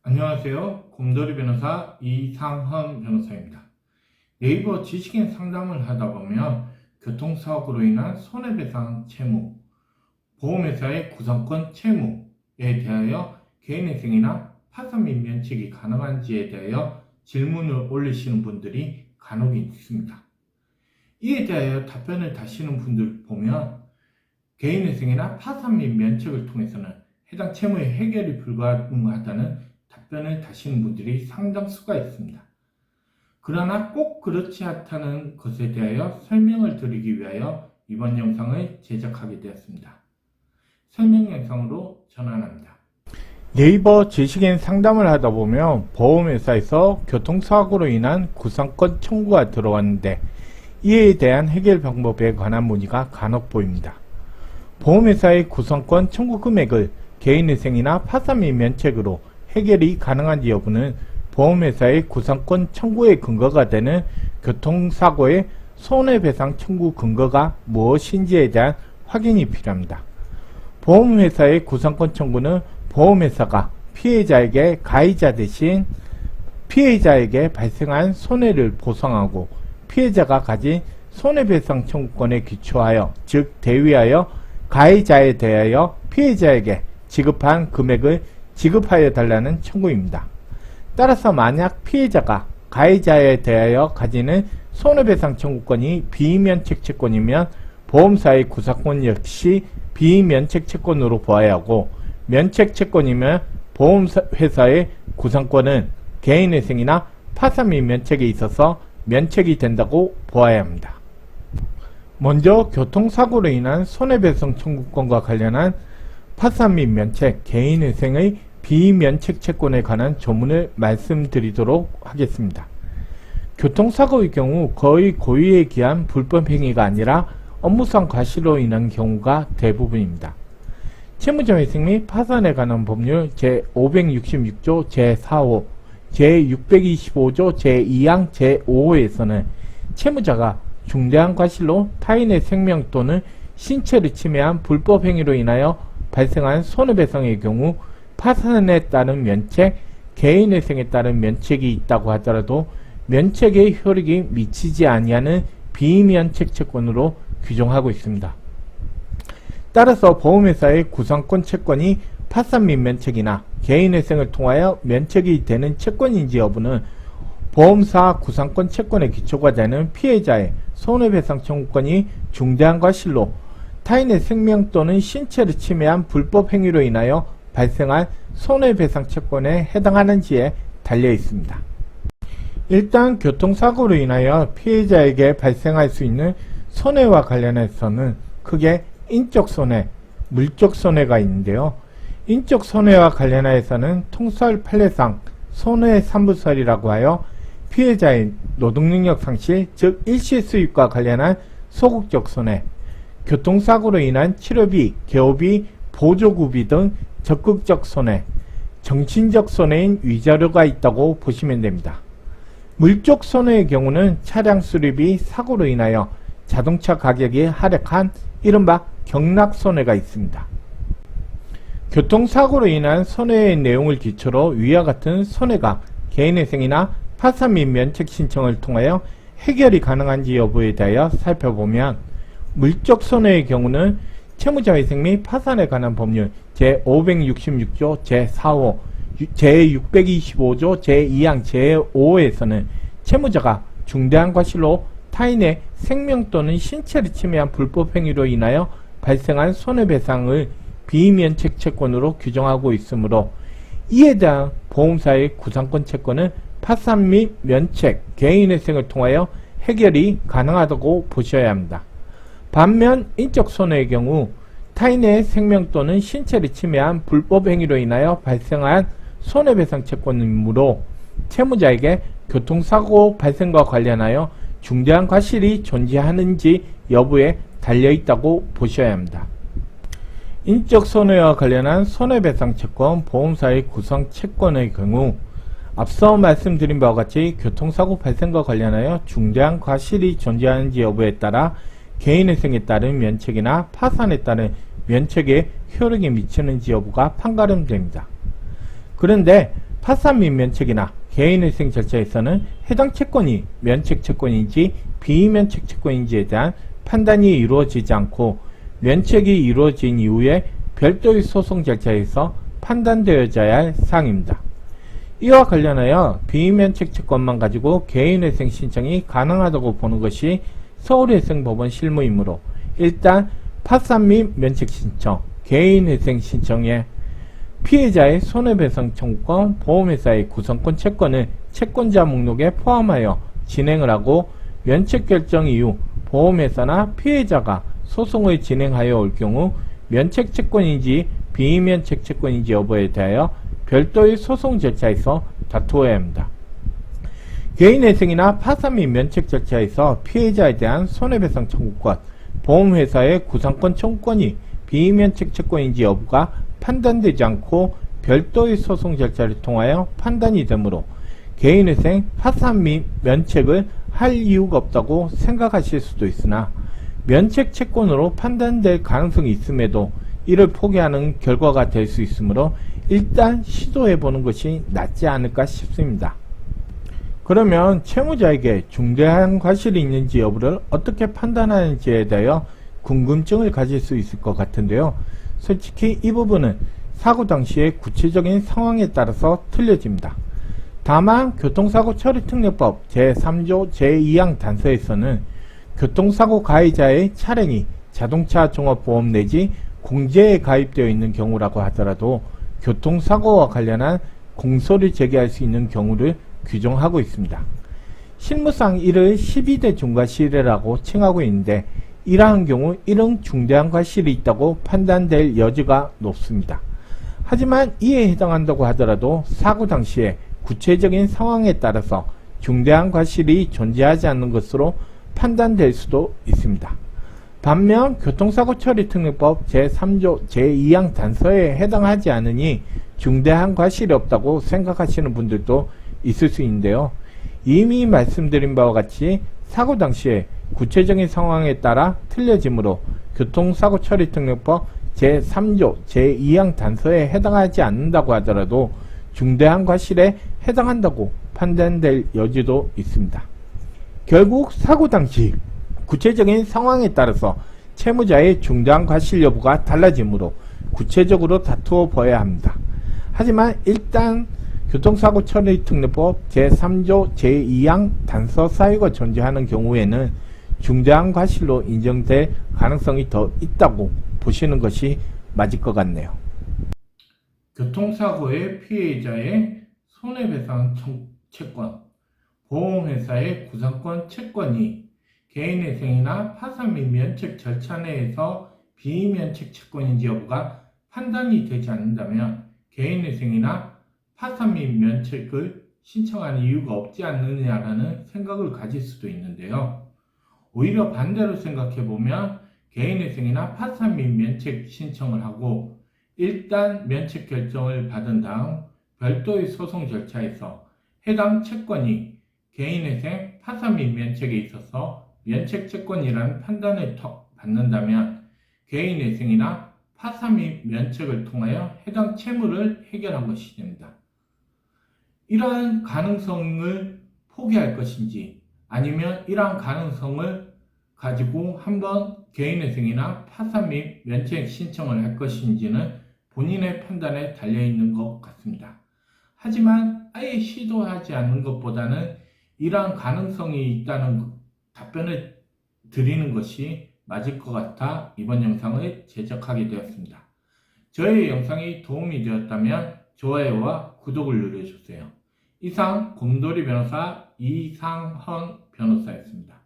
안녕하세요. 곰돌이 변호사 이상헌 변호사입니다. 네이버 지식인 상담을 하다 보면 교통사고로 인한 손해배상 채무, 보험회사의 구상권 채무에 대하여 개인회생이나 파산 및 면책이 가능한지에 대하여 질문을 올리시는 분들이 간혹 있습니다. 이에 대하여 답변을 다시는 분들 보면 개인회생이나 파산 및 면책을 통해서는 해당 채무의 해결이 불가능하다는 답변을 다시는 분들이 상당수가 있습니다. 그러나 꼭 그렇지 않다는 것에 대하여 설명을 드리기 위하여 이번 영상을 제작하게 되었습니다. 설명 영상으로 전환합니다. 네이버 지식인 상담을 하다 보면 보험회사에서 교통사고로 인한 구상권 청구가 들어왔는데 이에 대한 해결 방법에 관한 문의가 간혹 보입니다. 보험회사의 구상권 청구 금액을 개인회생이나 파산 및 면책으로 해결이 가능한지 여부는 보험회사의 구상권 청구의 근거가 되는 교통사고의 손해배상 청구 근거가 무엇인지에 대한 확인이 필요합니다. 보험회사의 구상권 청구는 보험회사가 피해자에게 가해자 대신 피해자에게 발생한 손해를 보상하고 피해자가 가진 손해배상 청구권에 기초하여 즉 대위하여 가해자에 대하여 피해자에게 지급한 금액을 지급하여 달라는 청구입니다. 따라서 만약 피해자가 가해자에 대하여 가지는 손해배상 청구권이 비면책 채권이면 보험사의 구상권 역시 비면책 채권으로 보아야 하고 면책 채권이면 보험회사의 구상권은 개인회생이나 파산 및 면책에 있어서 면책이 된다고 보아야 합니다. 먼저 교통사고로 인한 손해배상 청구권과 관련한 파산 및 면책, 개인회생의 비면책 채권에 관한 조문을 말씀드리도록 하겠습니다. 교통사고의 경우 거의 고의에 기한 불법행위가 아니라 업무상 과실로 인한 경우가 대부분입니다. 채무자 회생 및 파산에 관한 법률 제566조 제4호, 제625조 제2항 제5호에서는 채무자가 중대한 과실로 타인의 생명 또는 신체를 침해한 불법행위로 인하여 발생한 손해배상의 경우 파산에 따른 면책, 개인회생에 따른 면책이 있다고 하더라도 면책의 효력이 미치지 아니하는 비면책 채권으로 규정하고 있습니다. 따라서 보험회사의 구상권 채권이 파산 및 면책이나 개인회생을 통하여 면책이 되는 채권인지 여부는 보험사 구상권 채권의 기초가 되는 피해자의 손해배상 청구권이 중대한 과실로 타인의 생명 또는 신체를 침해한 불법 행위로 인하여 발생한 손해배상 채권에 해당하는지에 달려 있습니다. 일단 교통사고로 인하여 피해자에게 발생할 수 있는 손해와 관련해서는 크게 인적 손해, 물적 손해가 있는데요. 인적 손해와 관련해서는 통설 판례상 손해 3부설이라고 하여 피해자의 노동능력 상실, 즉 일시수입과 관련한 소극적 손해, 교통사고로 인한 치료비, 개호비, 보조구비 등 적극적 손해, 정신적 손해인 위자료가 있다고 보시면 됩니다. 물적 손해의 경우는 차량 수리비, 사고로 인하여 자동차 가격이 하락한 이른바 경락손해가 있습니다. 교통사고로 인한 손해의 내용을 기초로 위와 같은 손해가 개인회생이나 파산 및 면책 신청을 통하여 해결이 가능한지 여부에 대하여 살펴보면 물적 손해의 경우는 채무자 회생 및 파산에 관한 법률 제566조 제4호, 제625조 제2항 제5호에서는 채무자가 중대한 과실로 타인의 생명 또는 신체를 침해한 불법행위로 인하여 발생한 손해배상을 비면책 채권으로 규정하고 있으므로 이에 대한 보험사의 구상권 채권은 파산 및 면책, 개인회생을 통하여 해결이 가능하다고 보셔야 합니다. 반면 인적 손해의 경우 타인의 생명 또는 신체를 침해한 불법행위로 인하여 발생한 손해배상 채권이므로 채무자에게 교통사고 발생과 관련하여 중대한 과실이 존재하는지 여부에 달려있다고 보셔야 합니다. 인적 손해와 관련한 손해배상 채권 보험사의 구성 채권의 경우 앞서 말씀드린 바와 같이 교통사고 발생과 관련하여 중대한 과실이 존재하는지 여부에 따라 개인회생에 따른 면책이나 파산에 따른 면책에 효력이 미치는지 여부가 판가름됩니다. 그런데 파산민 면책이나 개인회생 절차에서는 해당 채권이 면책 채권인지 비면책 채권인지에 대한 판단이 이루어지지 않고 면책이 이루어진 이후에 별도의 소송 절차에서 판단되어져야 할 사항입니다. 이와 관련하여 비면책 채권만 가지고 개인회생 신청이 가능하다고 보는 것이 서울회생법원 실무이므로 일단 파산 및 면책 신청, 개인회생 신청에 피해자의 손해배상 청구권, 보험회사의 구성권 채권을 채권자 목록에 포함하여 진행을 하고 면책 결정 이후 보험회사나 피해자가 소송을 진행하여 올 경우 면책 채권인지 비면책 채권인지 여부에 대하여 별도의 소송 절차에서 다투어야 합니다. 개인회생이나 파산 및 면책 절차에서 피해자에 대한 손해배상 청구권, 보험회사의 구상권 청구권이 비면책 채권인지 여부가 판단되지 않고 별도의 소송 절차를 통하여 판단이 되므로 개인회생, 파산 및 면책을 할 이유가 없다고 생각하실 수도 있으나 면책 채권으로 판단될 가능성이 있음에도 이를 포기하는 결과가 될 수 있으므로 일단 시도해보는 것이 낫지 않을까 싶습니다. 그러면 채무자에게 중대한 과실이 있는지 여부를 어떻게 판단하는지에 대하여 궁금증을 가질 수 있을 것 같은데요. 솔직히 이 부분은 사고 당시의 구체적인 상황에 따라서 틀려집니다. 다만 교통사고 처리특례법 제3조 제2항 단서에서는 교통사고 가해자의 차량이 자동차 종합보험 내지 공제에 가입되어 있는 경우라고 하더라도 교통사고와 관련한 공소를 제기할 수 있는 경우를 규정하고 있습니다. 실무상 이를 12대 중과실이라고 칭하고 있는데 이러한 경우 이런 중대한 과실이 있다고 판단될 여지가 높습니다. 하지만 이에 해당한다고 하더라도 사고 당시에 구체적인 상황에 따라서 중대한 과실이 존재하지 않는 것으로 판단될 수도 있습니다. 반면 교통사고 처리특례법 제3조 제2항 단서에 해당하지 않으니 중대한 과실이 없다고 생각하시는 분들도 있을 수 있는데요. 이미 말씀드린 바와 같이 사고 당시에 구체적인 상황에 따라 틀려지므로 교통사고 처리특례법 제3조 제2항 단서에 해당하지 않는다고 하더라도 중대한 과실에 해당한다고 판단될 여지도 있습니다. 결국 사고 당시 구체적인 상황에 따라서 채무자의 중대한 과실 여부가 달라지므로 구체적으로 다투어 봐야 합니다. 하지만 일단 교통사고 처리특례법 제3조 제2항 단서 사유가 존재하는 경우에는 중대한 과실로 인정될 가능성이 더 있다고 보시는 것이 맞을 것 같네요. 교통사고의 피해자의 손해배상 채권, 보험회사의 구상권 채권이 개인회생이나 파산 및 면책 절차 내에서 비면책 채권인지 여부가 판단이 되지 않는다면 개인회생이나 파산 및 면책을 신청하는 이유가 없지 않느냐라는 생각을 가질 수도 있는데요. 오히려 반대로 생각해보면 개인회생이나 파산 및 면책 신청을 하고 일단 면책 결정을 받은 다음 별도의 소송 절차에서 해당 채권이 개인회생, 파산 및 면책에 있어서 면책 채권이라는 판단을 받는다면 개인회생이나 파산 및 면책을 통하여 해당 채무를 해결한 것이 됩니다. 이러한 가능성을 포기할 것인지 아니면 이러한 가능성을 가지고 한번 개인회생이나 파산 및 면책 신청을 할 것인지는 본인의 판단에 달려있는 것 같습니다. 하지만 아예 시도하지 않는 것보다는 이러한 가능성이 있다는 답변을 드리는 것이 맞을 것 같아 이번 영상을 제작하게 되었습니다. 저의 영상이 도움이 되었다면 좋아요와 구독을 눌러주세요. 이상 곰돌이 변호사 이상헌 변호사였습니다.